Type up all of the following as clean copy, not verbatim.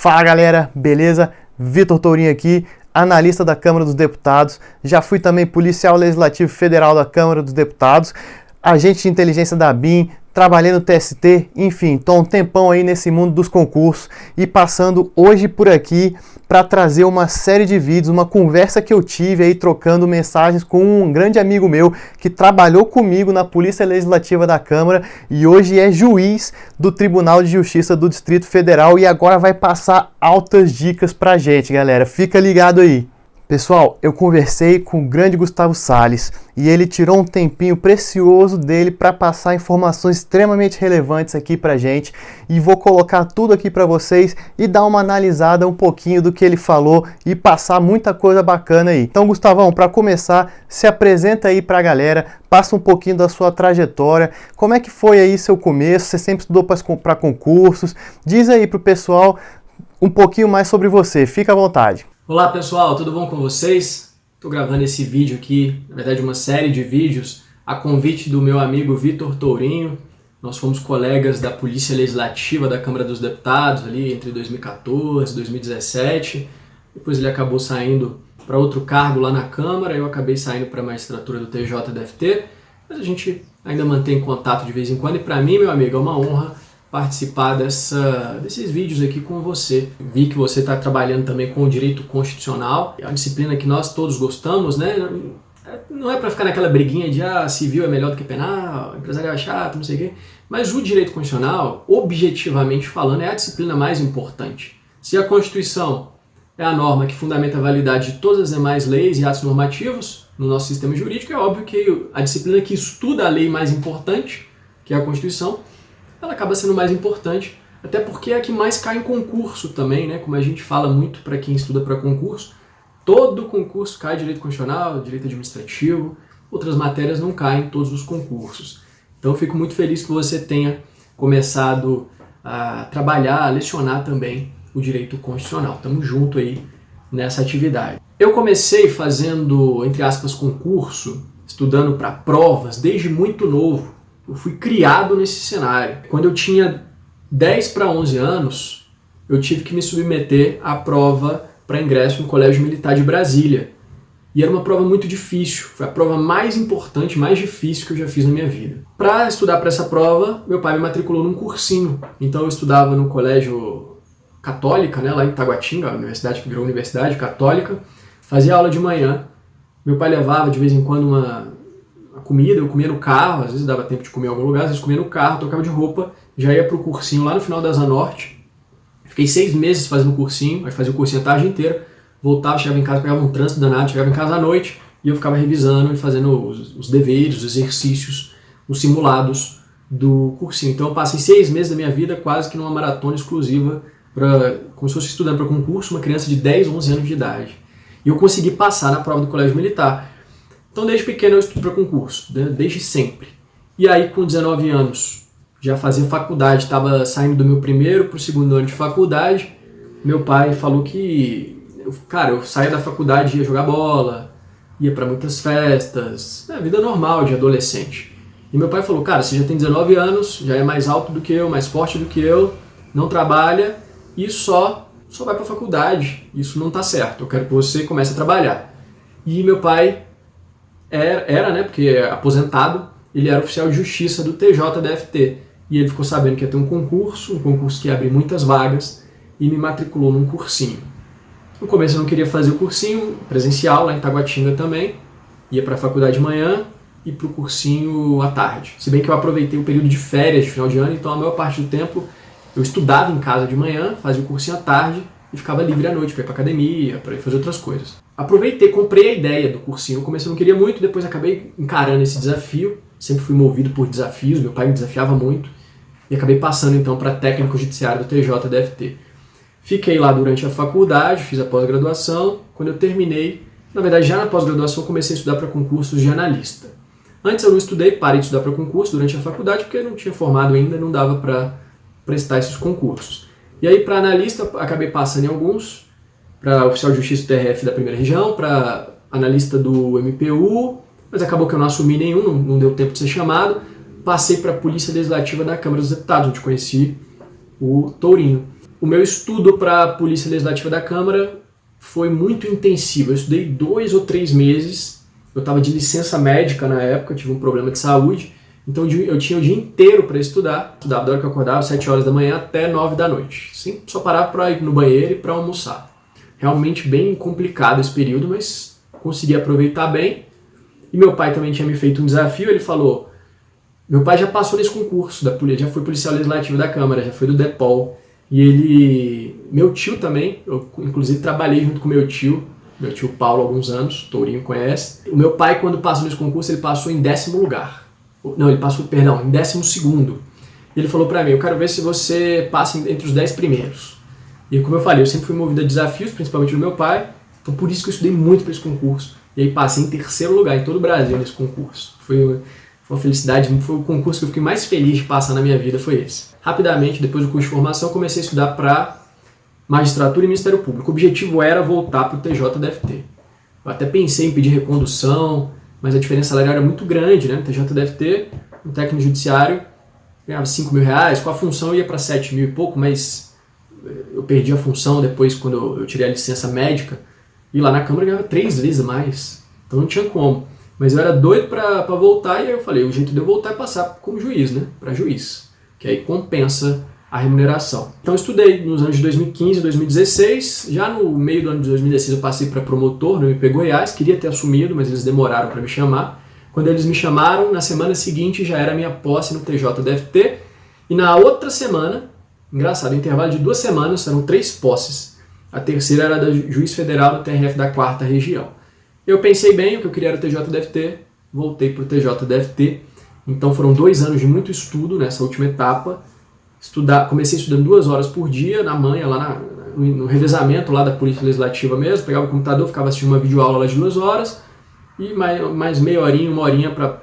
Fala galera, beleza? Vitor Tourinho aqui, analista da Câmara dos Deputados. Já fui também policial legislativo federal da Câmara dos Deputados, agente de inteligência da BIM, trabalhei no TST, enfim, tô um tempão aí nesse mundo dos concursos e passando hoje por aqui para trazer uma série de vídeos, uma conversa que eu tive aí trocando mensagens com um grande amigo meu que trabalhou comigo na Polícia Legislativa da Câmara e hoje é juiz do Tribunal de Justiça do Distrito Federal e agora vai passar altas dicas pra gente, galera. Fica ligado aí. Pessoal, eu conversei com o grande Gustavo Salles e ele tirou um tempinho precioso dele para passar informações extremamente relevantes aqui pra gente e vou colocar tudo aqui para vocês e dar uma analisada um pouquinho do que ele falou e passar muita coisa bacana aí. Então, Gustavão, para começar, se apresenta aí pra galera, passa um pouquinho da sua trajetória, como é que foi aí seu começo, você sempre estudou para concursos, diz aí pro pessoal um pouquinho mais sobre você, fica à vontade. Olá pessoal, tudo bom com vocês? Estou gravando esse vídeo aqui, na verdade uma série de vídeos, a convite do meu amigo Vitor Tourinho. Nós fomos colegas da Polícia Legislativa da Câmara dos Deputados ali entre 2014 e 2017. Depois ele acabou saindo para outro cargo lá na Câmara, eu acabei saindo para a magistratura do TJDFT, mas a gente ainda mantém contato de vez em quando e para mim, meu amigo, é uma honra participar desses vídeos aqui com você. Vi que você está trabalhando também com o direito constitucional, é uma disciplina que nós todos gostamos, né? Não é para ficar naquela briguinha de civil é melhor do que penal, empresarial é chato, não sei o quê, mas o direito constitucional, objetivamente falando, é a disciplina mais importante. Se a Constituição é a norma que fundamenta a validade de todas as demais leis e atos normativos no nosso sistema jurídico, é óbvio que a disciplina que estuda a lei mais importante, que é a Constituição, ela acaba sendo mais importante, até porque é a que mais cai em concurso também, né? Como a gente fala muito para quem estuda para concurso, todo concurso cai direito constitucional, direito administrativo, outras matérias não caem em todos os concursos. Então eu fico muito feliz que você tenha começado a trabalhar, a lecionar também o direito constitucional. Estamos juntos aí nessa atividade. Eu comecei fazendo, entre aspas, concurso, estudando para provas desde muito novo. Eu fui criado nesse cenário. Quando eu tinha 10 para 11 anos, eu tive que me submeter à prova para ingresso no Colégio Militar de Brasília. E era uma prova muito difícil. Foi a prova mais importante, mais difícil que eu já fiz na minha vida. Para estudar para essa prova, meu pai me matriculou num cursinho. Então eu estudava no Colégio Católica, né, lá em Taguatinga, a universidade que virou Universidade Católica. Fazia aula de manhã. Meu pai levava de vez em quando uma comida, eu comia no carro, às vezes dava tempo de comer em algum lugar, às vezes comia no carro, trocava de roupa, já ia pro cursinho lá no final da Asa Norte. Fiquei 6 meses fazendo cursinho, aí fazia o cursinho a tarde inteira, voltava, chegava em casa, pegava um trânsito danado, chegava em casa à noite e eu ficava revisando e fazendo os deveres, os exercícios, os simulados do cursinho. Então eu passei 6 meses da minha vida quase que numa maratona exclusiva, como se fosse estudando para concurso, uma criança de 10, 11 anos de idade. E eu consegui passar na prova do Colégio Militar. Então, desde pequeno eu estudo para concurso, desde sempre. E aí, com 19 anos, já fazia faculdade, estava saindo do meu primeiro para o segundo ano de faculdade. Meu pai falou que, eu saía da faculdade, ia jogar bola, ia para muitas festas, vida normal de adolescente. E meu pai falou, cara, você já tem 19 anos, já é mais alto do que eu, mais forte do que eu, não trabalha e só vai para a faculdade. Isso não está certo, eu quero que você comece a trabalhar. E meu pai era, né, porque é aposentado, ele era oficial de justiça do TJDFT. E ele ficou sabendo que ia ter um concurso que ia abrir muitas vagas, e me matriculou num cursinho. No começo eu não queria fazer o cursinho presencial, lá em Taguatinga também, ia para a faculdade de manhã e para o cursinho à tarde. Se bem que eu aproveitei o período de férias de final de ano, então a maior parte do tempo eu estudava em casa de manhã, fazia o cursinho à tarde, e ficava livre à noite para ir para academia, para ir fazer outras coisas. Aproveitei, comprei a ideia do cursinho. No começo eu não queria muito, depois acabei encarando esse desafio. Sempre fui movido por desafios, meu pai me desafiava muito. E acabei passando então para técnico judiciário do TJDFT. Fiquei lá durante a faculdade, fiz a pós-graduação. Quando eu terminei, na verdade já na pós-graduação comecei a estudar para concursos de analista. Antes eu não estudei, parei de estudar para concurso durante a faculdade porque eu não tinha formado ainda, não dava para prestar esses concursos. E aí, para analista, acabei passando em alguns, para oficial de justiça do TRF da primeira região, para analista do MPU, mas acabou que eu não assumi nenhum, não deu tempo de ser chamado. Passei para a Polícia Legislativa da Câmara dos Deputados, onde conheci o Tourinho. o meu estudo para a Polícia Legislativa da Câmara foi muito intensivo. Eu estudei 2 ou 3 meses, eu estava de licença médica na época, eu tive um problema de saúde, então eu tinha o dia inteiro para estudar. Estudava da hora que eu acordava, 7 horas da manhã até 9 da noite. Sim, só parava para ir no banheiro e para almoçar. Realmente bem complicado esse período, mas consegui aproveitar bem. E meu pai também tinha me feito um desafio, ele falou... Meu pai já passou nesse concurso da polícia, já foi policial legislativo da Câmara, já foi do DEPOL. E ele... Meu tio também, eu inclusive trabalhei junto com meu tio Paulo há alguns anos, o Tourinho conhece. O meu pai, quando passou nesse concurso, ele passou em 10º lugar. Não, ele passou, perdão, em 12º. Ele falou pra mim, eu quero ver se você passa entre os 10 primeiros. E como eu falei, eu sempre fui movido a desafios, principalmente do meu pai, então por isso que eu estudei muito para esse concurso. E aí passei em 3º lugar em todo o Brasil nesse concurso. Foi uma felicidade, foi o concurso que eu fiquei mais feliz de passar na minha vida, foi esse. Rapidamente, depois do curso de formação, comecei a estudar para magistratura e Ministério Público. O objetivo era voltar para o TJDFT. Eu até pensei em pedir recondução, mas a diferença salarial era muito grande, né? No TJDFT, um técnico judiciário ganhava R$5.000, com a função ia para 7 mil e pouco, mas eu perdi a função depois quando eu tirei a licença médica, e lá na Câmara eu ganhava 3 vezes mais, então não tinha como. Mas eu era doido para voltar, e aí eu falei, o jeito de eu voltar é passar como juiz, né? Para juiz, que aí compensa a remuneração. Então eu estudei nos anos de 2015 e 2016, já no meio do ano de 2016 eu passei para promotor no MP Goiás, queria ter assumido, mas eles demoraram para me chamar. Quando eles me chamaram, na semana seguinte já era a minha posse no TJDFT, e na outra semana, engraçado, intervalo de 2 semanas, eram 3 posses. A terceira era da juiz federal no TRF da 4ª região. Eu pensei bem, o que eu queria era o TJDFT, voltei para o TJDFT, então foram 2 anos de muito estudo nessa última etapa. Comecei estudando 2 horas por dia, na manhã, lá no revezamento lá da Polícia Legislativa mesmo, pegava o computador, ficava assistindo uma videoaula lá de 2 horas, e mais meia horinha, 1 horinha para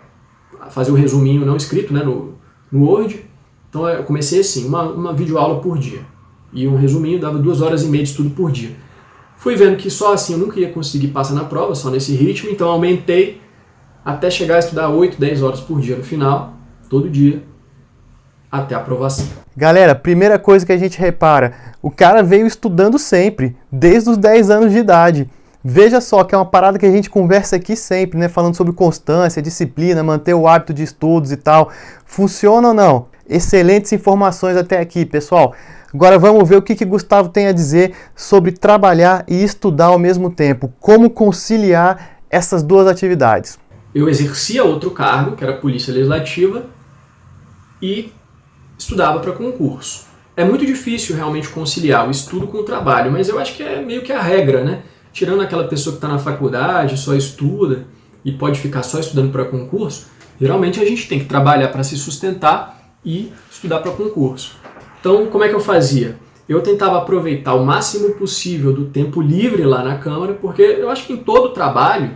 fazer o resuminho não escrito, né, no Word. Então eu comecei assim, uma videoaula por dia, e um resuminho dava 2 horas e meia de estudo por dia. Fui vendo que só assim eu nunca ia conseguir passar na prova, só nesse ritmo, então aumentei até chegar a estudar 8, 10 horas por dia no final, todo dia, até a aprovação. Galera, primeira coisa que a gente repara, o cara veio estudando sempre, desde os 10 anos de idade. Veja só que é uma parada que a gente conversa aqui sempre, né? Falando sobre constância, disciplina, manter o hábito de estudos e tal. Funciona ou não? Excelentes informações até aqui, pessoal. Agora vamos ver o que Gustavo tem a dizer sobre trabalhar e estudar ao mesmo tempo. Como conciliar essas 2 atividades. Eu exercia outro cargo, que era a Polícia Legislativa, e estudava para concurso. É muito difícil realmente conciliar o estudo com o trabalho, mas eu acho que é meio que a regra, né? Tirando aquela pessoa que está na faculdade, só estuda e pode ficar só estudando para concurso, geralmente a gente tem que trabalhar para se sustentar e estudar para concurso. Então, como é que eu fazia? Eu tentava aproveitar o máximo possível do tempo livre lá na Câmara, porque eu acho que em todo trabalho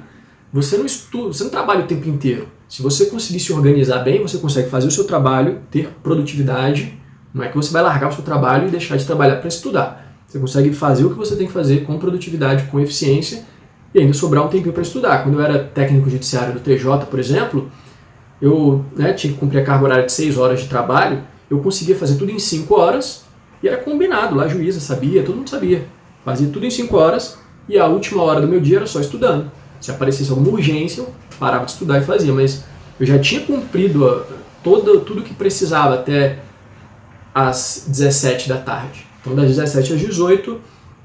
você não estuda, você não trabalha o tempo inteiro. Se você conseguir se organizar bem, você consegue fazer o seu trabalho, ter produtividade. Não é que você vai largar o seu trabalho e deixar de trabalhar para estudar. Você consegue fazer o que você tem que fazer com produtividade, com eficiência, e ainda sobrar um tempinho para estudar. Quando eu era técnico judiciário do TJ, por exemplo, eu tinha que cumprir a carga horária de 6 horas de trabalho, eu conseguia fazer tudo em 5 horas, e era combinado, lá a juíza sabia, todo mundo sabia. Fazia tudo em 5 horas, e a última hora do meu dia era só estudando. Se aparecesse alguma urgência, eu parava de estudar e fazia, mas eu já tinha cumprido tudo que precisava até às 17 da tarde. Então, das 17 às 18,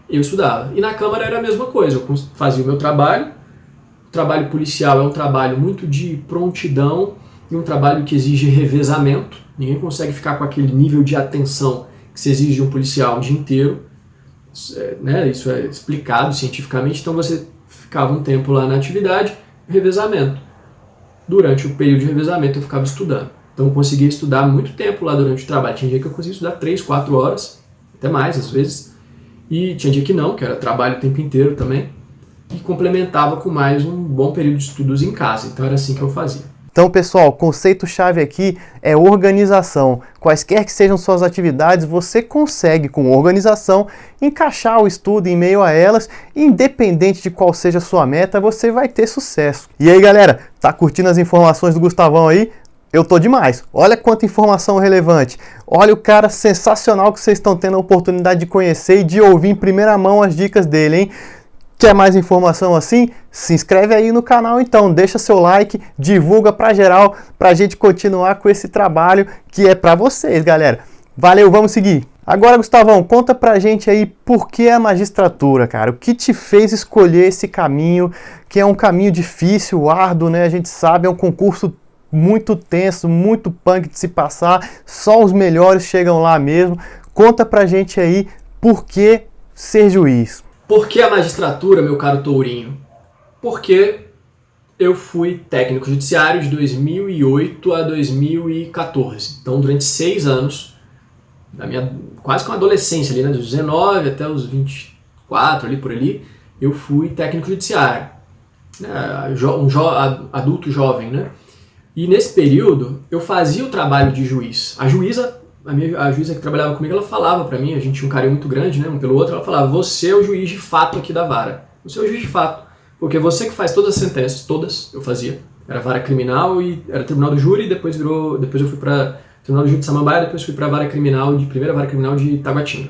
eu estudava. E na Câmara era a mesma coisa, eu fazia o meu trabalho. O trabalho policial é um trabalho muito de prontidão e um trabalho que exige revezamento. Ninguém consegue ficar com aquele nível de atenção que se exige de um policial o dia inteiro. Isso é explicado cientificamente, então você ficava um tempo lá na atividade, revezamento. Durante o período de revezamento eu ficava estudando. Então eu conseguia estudar muito tempo lá durante o trabalho. Tinha dia que eu conseguia estudar 3, 4 horas, até mais às vezes. E tinha dia que não, que era trabalho o tempo inteiro também. E complementava com mais um bom período de estudos em casa. Então era assim que eu fazia. Então, pessoal, o conceito-chave aqui é organização. Quaisquer que sejam suas atividades, você consegue, com organização, encaixar o estudo em meio a elas, e independente de qual seja a sua meta, você vai ter sucesso. E aí, galera, tá curtindo as informações do Gustavão aí? eu tô demais. Olha quanta informação relevante. Olha o cara sensacional que vocês estão tendo a oportunidade de conhecer e de ouvir em primeira mão as dicas dele, hein? Quer mais informação assim? Se inscreve aí no canal então, deixa seu like, divulga pra geral, pra gente continuar com esse trabalho que é pra vocês, galera. Valeu, vamos seguir. Agora, Gustavão, conta pra gente aí por que a magistratura, cara? O que te fez escolher esse caminho, que é um caminho difícil, árduo, né? A gente sabe, é um concurso muito tenso, muito punk de se passar, só os melhores chegam lá mesmo. Conta pra gente aí por que ser juiz. Por que a magistratura, meu caro Tourinho? Porque eu fui técnico judiciário de 2008 a 2014. Então, durante 6 anos, da minha quase que uma adolescência ali, né, dos 19 até os 24, ali por ali, eu fui técnico judiciário. Adulto jovem, né? E nesse período, eu fazia o trabalho de juiz. A juíza que trabalhava comigo, ela falava pra mim, a gente tinha um carinho muito grande, né, um pelo outro, ela falava, você é o juiz de fato aqui da vara. Você é o juiz de fato. Porque você que faz todas as sentenças, todas, eu fazia. Era vara criminal e era tribunal do júri, depois eu fui pra tribunal do júri de Samambaia, depois fui pra primeira vara criminal de Taguatinga.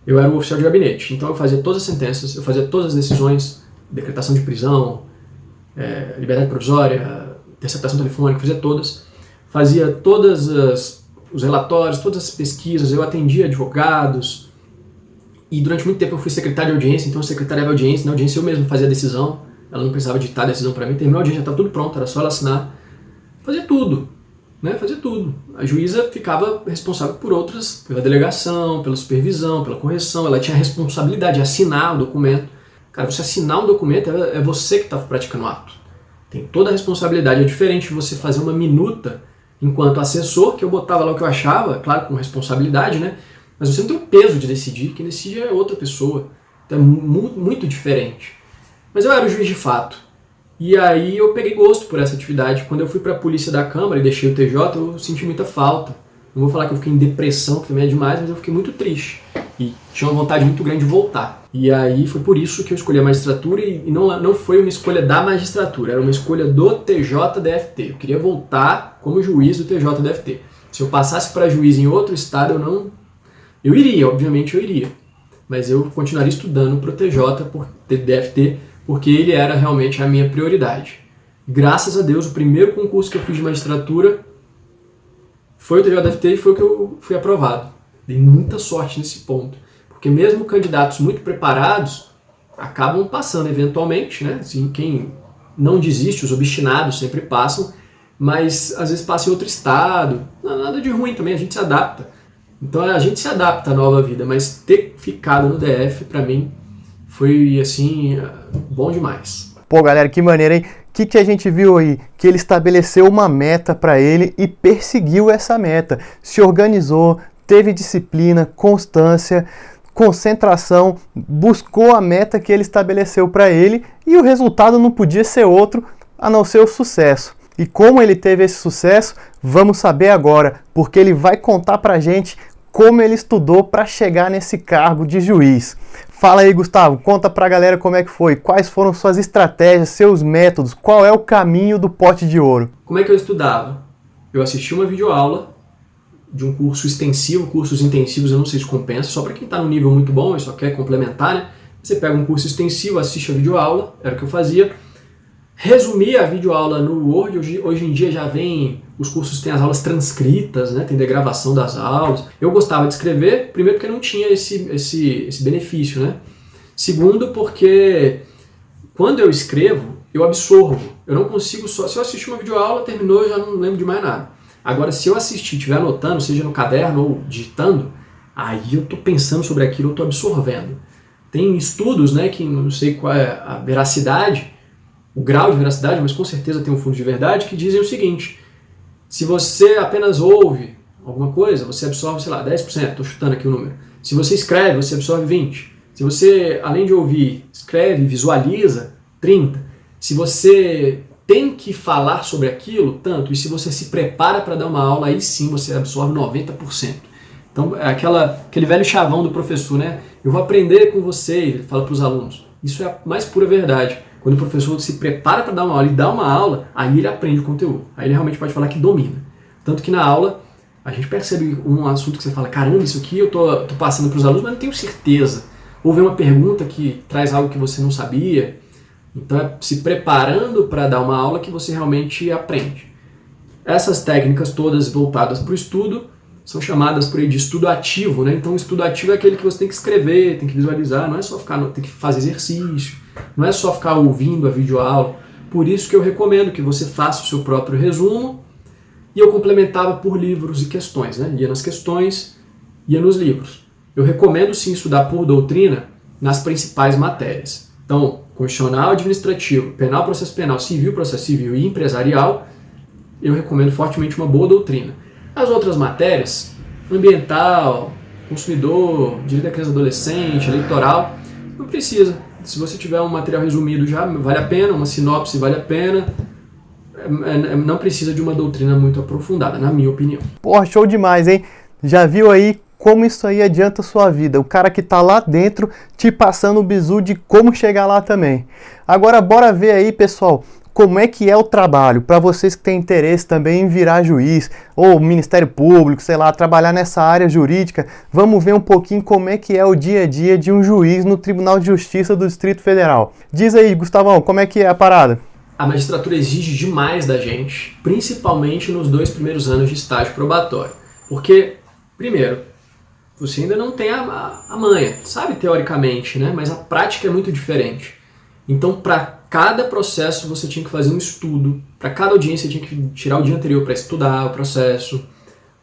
Eu era o oficial de gabinete, então eu fazia todas as sentenças, eu fazia todas as decisões, decretação de prisão, liberdade provisória, interceptação telefônica, fazia todas. Fazia todas os relatórios, todas as pesquisas, eu atendia advogados, e durante muito tempo eu fui secretário de audiência, então eu secretariava audiência, na audiência eu mesmo fazia a decisão, ela não precisava ditar a decisão para mim, terminou a audiência, já estava tudo pronto, era só ela assinar, fazia tudo, né, fazia tudo. A juíza ficava responsável por outras, pela delegação, pela supervisão, pela correção, ela tinha a responsabilidade de assinar o documento. Cara, você assinar um documento é você que está praticando o ato, tem toda a responsabilidade, é diferente de você fazer uma minuta enquanto assessor, que eu botava lá o que eu achava, claro, com responsabilidade, né? Mas você não tem o peso de decidir, quem decide é outra pessoa. Então é muito diferente. Mas eu era o juiz de fato. E aí eu peguei gosto por essa atividade. Quando eu fui para a polícia da Câmara e deixei o TJ, eu senti muita falta. Não vou falar que eu fiquei em depressão, que também é demais, mas eu fiquei muito triste. E tinha uma vontade muito grande de voltar. E aí foi por isso que eu escolhi a magistratura e não foi uma escolha da magistratura, era uma escolha do TJDFT. Eu queria voltar como juiz do TJDFT. Se eu passasse para juiz em outro estado, eu iria, obviamente eu iria. Mas eu continuaria estudando para o TJDFT, porque ele era realmente a minha prioridade. Graças a Deus, o primeiro concurso que eu fiz de magistratura foi o TJDFT e foi o que eu fui aprovado. Dei muita sorte nesse ponto. Porque mesmo candidatos muito preparados acabam passando eventualmente, né? Assim, quem não desiste, os obstinados sempre passam, mas às vezes passa em outro estado. Nada de ruim também, a gente se adapta. Então a gente se adapta à nova vida, mas ter ficado no DF, pra mim, foi assim, bom demais. Pô, galera, que maneiro, hein? O que a gente viu aí? Que ele estabeleceu uma meta para ele e perseguiu essa meta. Se organizou, teve disciplina, constância, concentração, buscou a meta que ele estabeleceu para ele e o resultado não podia ser outro a não ser o sucesso. E como ele teve esse sucesso, vamos saber agora, porque ele vai contar pra gente como ele estudou para chegar nesse cargo de juiz. Fala aí, Gustavo, conta pra galera como é que foi, quais foram suas estratégias, seus métodos, qual é o caminho do pote de ouro. Como é que eu estudava? Eu assisti uma videoaula de um curso extensivo, cursos intensivos eu não sei se compensa, só para quem está no nível muito bom e só quer complementar, né? Você pega um curso extensivo, assiste a videoaula, era o que eu fazia, resumia a videoaula no Word, hoje em dia já vem, os cursos têm as aulas transcritas, né? Tem degravação das aulas. Eu gostava de escrever, primeiro porque não tinha esse benefício, né? Segundo porque quando eu escrevo, eu absorvo, eu não consigo só, se eu assistir uma videoaula, terminou, eu já não lembro de mais nada. Agora, se eu assistir, estiver anotando, seja no caderno ou digitando, aí eu estou pensando sobre aquilo, eu estou absorvendo. Tem estudos, né, que não sei qual é a veracidade, o grau de veracidade, mas com certeza tem um fundo de verdade, que dizem o seguinte: se você apenas ouve alguma coisa, você absorve, sei lá, 10%, estou chutando aqui o número. Se você escreve, você absorve 20%. Se você, além de ouvir, escreve, visualiza, 30%. Se você tem que falar sobre aquilo, tanto, e se você se prepara para dar uma aula, aí sim você absorve 90%. Então, é aquele velho chavão do professor, né? Eu vou aprender com você, ele fala para os alunos. Isso é a mais pura verdade. Quando o professor se prepara para dar uma aula e dá uma aula, aí ele aprende o conteúdo. Aí ele realmente pode falar que domina. Tanto que na aula, a gente percebe um assunto que você fala, caramba, isso aqui eu tô passando para os alunos, mas não tenho certeza. Ou vem uma pergunta que traz algo que você não sabia. Então é se preparando para dar uma aula que você realmente aprende. Essas técnicas todas voltadas para o estudo são chamadas por aí de estudo ativo, né? Então o estudo ativo é aquele que você tem que escrever, tem que visualizar, não é só ficar, tem que fazer exercício, não é só ficar ouvindo a videoaula. Por isso que eu recomendo que você faça o seu próprio resumo, e eu complementava por livros e questões, né? Ia nas questões, ia nos livros. Eu recomendo sim estudar por doutrina nas principais matérias. Então, constitucional, administrativo, penal, processo civil e empresarial, eu recomendo fortemente uma boa doutrina. As outras matérias, ambiental, consumidor, direito da criança e adolescente, eleitoral, não precisa. Se você tiver um material resumido já vale a pena, uma sinopse vale a pena, não precisa de uma doutrina muito aprofundada, na minha opinião. Pô, show demais, hein? Já viu aí como isso aí adianta a sua vida? O cara que tá lá dentro te passando o bizu de como chegar lá também. Agora bora ver aí, pessoal, como é que é o trabalho, para vocês que têm interesse também em virar juiz, ou Ministério Público, sei lá, trabalhar nessa área jurídica. Vamos ver um pouquinho como é que é o dia a dia de um juiz no Tribunal de Justiça do Distrito Federal. Diz aí, Gustavão, como é que é a parada? A magistratura exige demais da gente, principalmente nos 2 primeiros anos de estágio probatório. Porque, primeiro, você ainda não tem a manha, sabe teoricamente, né? Mas a prática é muito diferente. Então, para cada processo você tinha que fazer um estudo, para cada audiência você tinha que tirar o dia anterior para estudar o processo.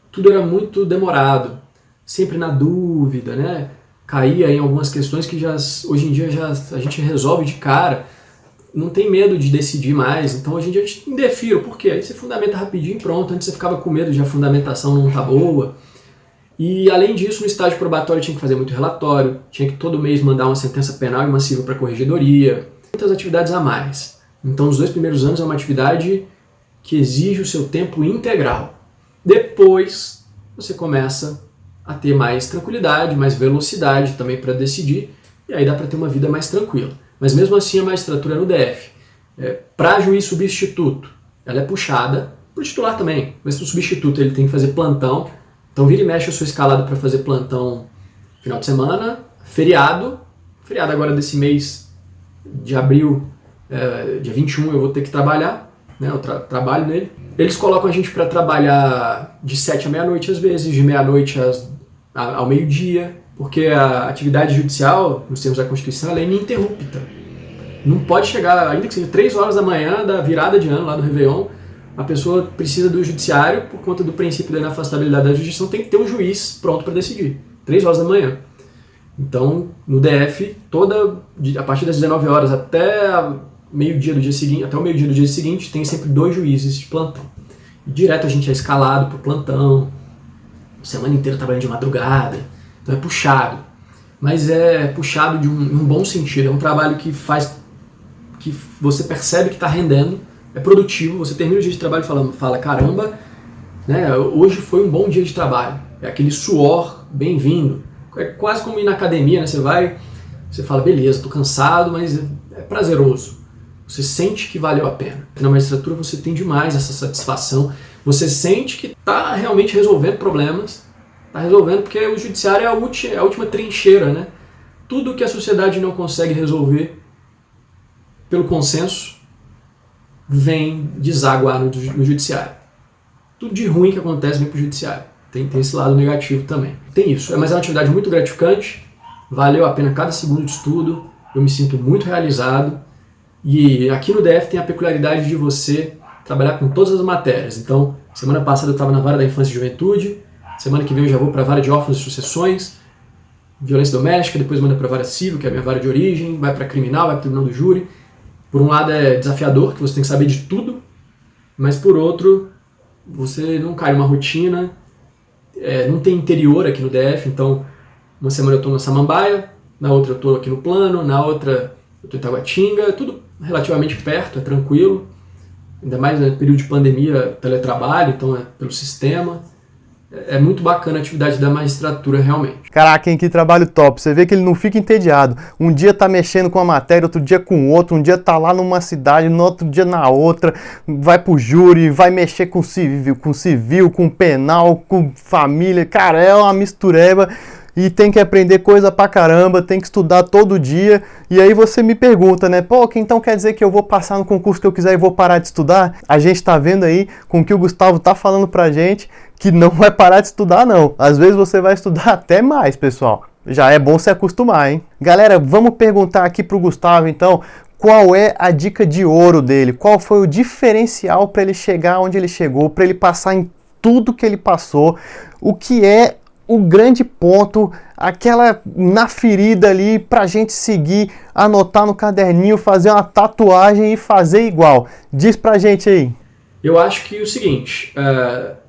Tudo era muito demorado, sempre na dúvida, né? Caía em algumas questões que hoje em dia a gente resolve de cara, não tem medo de decidir mais. Então hoje em dia a gente indefiro, por quê? Aí você fundamenta rapidinho e pronto. Antes você ficava com medo de a fundamentação não estar boa. E além disso, no estágio probatório tinha que fazer muito relatório, tinha que todo mês mandar uma sentença penal e uma civil para a corregedoria, muitas atividades a mais. Então os 2 primeiros anos é uma atividade que exige o seu tempo integral. Depois você começa a ter mais tranquilidade, mais velocidade também para decidir, e aí dá para ter uma vida mais tranquila. Mas mesmo assim a magistratura no DF, para juiz substituto, ela é puxada, para o titular também, mas para o substituto ele tem que fazer plantão. Então vira e mexe, eu sou escalado para fazer plantão final de semana, feriado agora desse mês de abril, dia 21 eu vou ter que trabalhar, né, eu trabalho nele. Eles colocam a gente para trabalhar de 7 à meia-noite às vezes, de meia-noite ao meio-dia, porque a atividade judicial, nos termos da Constituição, ela é ininterrupta. Não pode chegar, ainda que seja 3 horas da manhã da virada de ano lá do Réveillon, a pessoa precisa do judiciário, por conta do princípio da inafastabilidade da jurisdição, tem que ter um juiz pronto para decidir. 3 horas da manhã. Então, no DF, a partir das 19 horas até o meio-dia do dia seguinte, tem sempre 2 juízes de plantão. E direto a gente é escalado para o plantão, semana inteira trabalhando de madrugada, então é puxado. Mas é puxado de um bom sentido, é um trabalho que você percebe que está rendendo, é produtivo, você termina o dia de trabalho e fala caramba, né, hoje foi um bom dia de trabalho. É aquele suor bem-vindo. É quase como ir na academia, né? Você fala, beleza, tô cansado, mas é prazeroso. Você sente que valeu a pena. Na magistratura você tem demais essa satisfação. Você sente que está realmente resolvendo problemas. Está resolvendo porque o judiciário é a última trincheira, né? Tudo que a sociedade não consegue resolver pelo consenso vem desaguar no judiciário. Tudo de ruim que acontece vem para o judiciário. Tem esse lado negativo também. Tem isso, mas é uma atividade muito gratificante, valeu a pena cada segundo de estudo, eu me sinto muito realizado. E aqui no DF tem a peculiaridade de você trabalhar com todas as matérias. Então, semana passada eu estava na vara da infância e juventude, semana que vem eu já vou para a vara de órfãos e sucessões, violência doméstica, depois manda para a vara civil, que é a minha vara de origem, vai para criminal, vai para o tribunal do júri. Por um lado é desafiador, que você tem que saber de tudo, mas por outro, você não cai numa rotina, não tem interior aqui no DF, então uma semana eu estou na Samambaia, na outra eu estou aqui no Plano, na outra eu estou em Taguatinga, tudo relativamente perto, é tranquilo, ainda mais no período de pandemia, teletrabalho, então é pelo sistema, É muito bacana a atividade da magistratura, realmente. Caraca, hein, que trabalho top. Você vê que ele não fica entediado. Um dia tá mexendo com a matéria, outro dia com outro, um dia tá lá numa cidade, no outro dia na outra, vai pro júri, vai mexer com civil, com penal, com família. Cara, é uma mistureba. E tem que aprender coisa pra caramba, tem que estudar todo dia. E aí você me pergunta, né? Pô, então quer dizer que eu vou passar no concurso que eu quiser e vou parar de estudar? A gente tá vendo aí com o que o Gustavo tá falando pra gente que não vai parar de estudar, não. Às vezes você vai estudar até mais, pessoal. Já é bom se acostumar, hein? Galera, vamos perguntar aqui pro Gustavo, então, qual é a dica de ouro dele? Qual foi o diferencial para ele chegar onde ele chegou, para ele passar em tudo que ele passou? O que é o grande ponto, aquela na ferida ali pra gente seguir, anotar no caderninho, fazer uma tatuagem e fazer igual? Diz pra gente aí. Eu acho que o seguinte,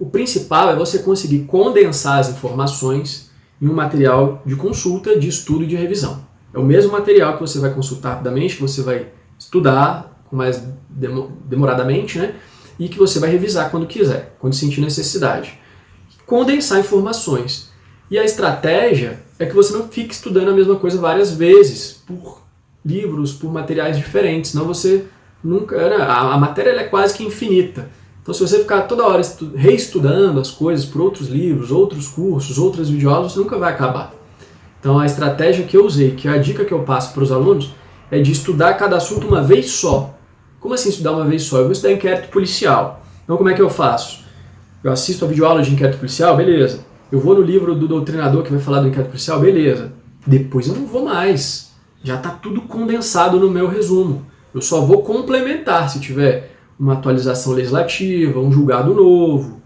o principal é você conseguir condensar as informações em um material de consulta, de estudo e de revisão. É o mesmo material que você vai consultar rapidamente, que você vai estudar com mais demoradamente, né? E que você vai revisar quando quiser, quando sentir necessidade. Condensar informações. E a estratégia é que você não fique estudando a mesma coisa várias vezes, por livros, por materiais diferentes, senão você nunca... A matéria ela é quase que infinita. Então se você ficar toda hora reestudando as coisas por outros livros, outros cursos, outras videoaulas, você nunca vai acabar. Então a estratégia que eu usei, que é a dica que eu passo para os alunos, é de estudar cada assunto uma vez só. Como assim estudar uma vez só? Eu vou estudar inquérito policial. Então como é que eu faço? Eu assisto a videoaula de inquérito policial, beleza. Eu vou no livro do doutrinador que vai falar do inquérito policial, beleza. Depois eu não vou mais. Já está tudo condensado no meu resumo. Eu só vou complementar se tiver uma atualização legislativa, um julgado novo,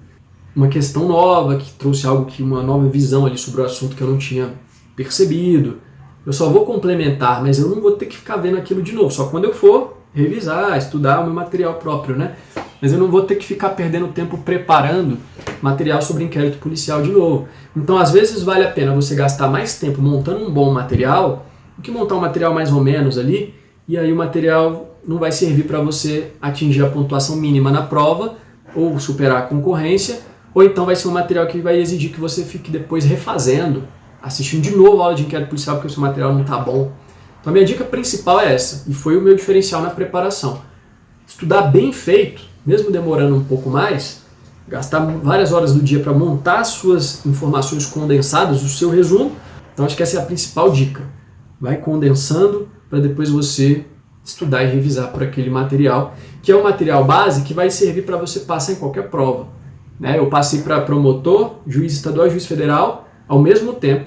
uma questão nova que trouxe uma nova visão ali sobre o assunto que eu não tinha percebido. Eu só vou complementar, mas eu não vou ter que ficar vendo aquilo de novo. Só quando eu for revisar, estudar o meu material próprio, né? Mas eu não vou ter que ficar perdendo tempo preparando material sobre inquérito policial de novo. Então, às vezes, vale a pena você gastar mais tempo montando um bom material do que montar um material mais ou menos ali, e aí o material não vai servir para você atingir a pontuação mínima na prova, ou superar a concorrência, ou então vai ser um material que vai exigir que você fique depois refazendo, assistindo de novo a aula de inquérito policial porque o seu material não está bom. Então, a minha dica principal é essa, e foi o meu diferencial na preparação. Estudar bem feito, mesmo demorando um pouco mais, gastar várias horas do dia para montar as suas informações condensadas, o seu resumo. Então acho que essa é a principal dica. Vai condensando para depois você estudar e revisar por aquele material, que é o material base que vai servir para você passar em qualquer prova. Né? Eu passei para promotor, juiz estadual e juiz federal ao mesmo tempo,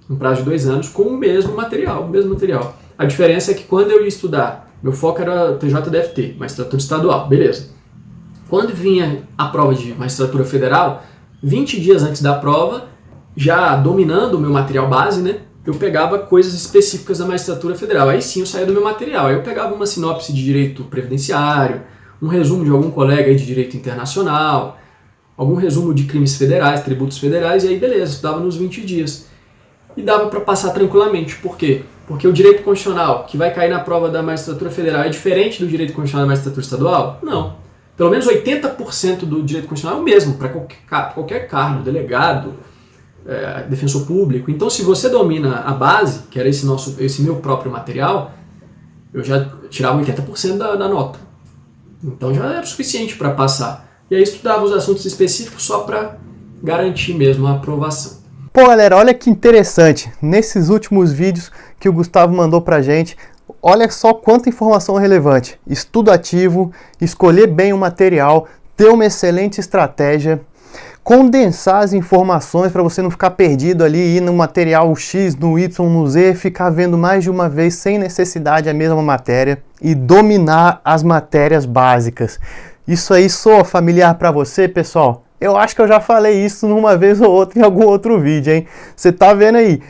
no prazo de 2 anos, com o mesmo material. A diferença é que quando eu ia estudar, meu foco era TJDFT, magistratura estadual, beleza. Quando vinha a prova de magistratura federal, 20 dias antes da prova, já dominando o meu material base, né, eu pegava coisas específicas da magistratura federal. Aí sim eu saía do meu material. Aí eu pegava uma sinopse de direito previdenciário, um resumo de algum colega aí de direito internacional, algum resumo de crimes federais, tributos federais, e aí beleza, estudava nos 20 dias. E dava para passar tranquilamente. Por quê? Porque o direito constitucional, que vai cair na prova da magistratura federal, é diferente do direito constitucional da magistratura estadual? Não. Pelo menos 80% do direito constitucional é o mesmo, para qualquer cargo, delegado, defensor público. Então, se você domina a base, que era esse meu próprio material, eu já tirava 80% da nota. Então já era o suficiente para passar. E aí estudava os assuntos específicos só para garantir mesmo a aprovação. Pô, galera, olha que interessante. Nesses últimos vídeos que o Gustavo mandou pra gente, olha só quanta informação relevante. Estudo ativo, escolher bem o material, ter uma excelente estratégia, condensar as informações para você não ficar perdido ali, ir no material X, no Y, no Z, ficar vendo mais de uma vez sem necessidade a mesma matéria e dominar as matérias básicas. Isso aí soa familiar para você, pessoal? Eu acho que eu já falei isso numa vez ou outra em algum outro vídeo, hein? Você tá vendo aí?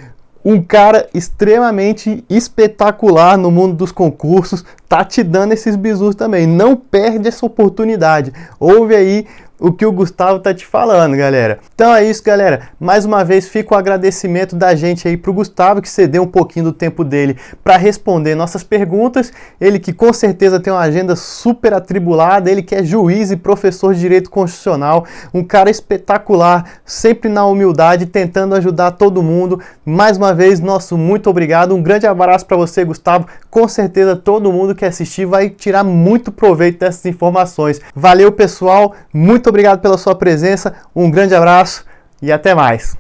Um cara extremamente espetacular no mundo dos concursos tá te dando esses bizus também. Não perde essa oportunidade. Ouve aí o que o Gustavo tá te falando, galera. Então é isso, galera. Mais uma vez fica o agradecimento da gente aí pro Gustavo, que cedeu um pouquinho do tempo dele para responder nossas perguntas. Ele que com certeza tem uma agenda super atribulada, ele que é juiz e professor de direito constitucional, um cara espetacular, sempre na humildade, tentando ajudar todo mundo. Mais uma vez, nosso muito obrigado. Um grande abraço para você, Gustavo. Com certeza todo mundo que assistir vai tirar muito proveito dessas informações. Valeu, pessoal. Muito obrigado pela sua presença, um grande abraço e até mais.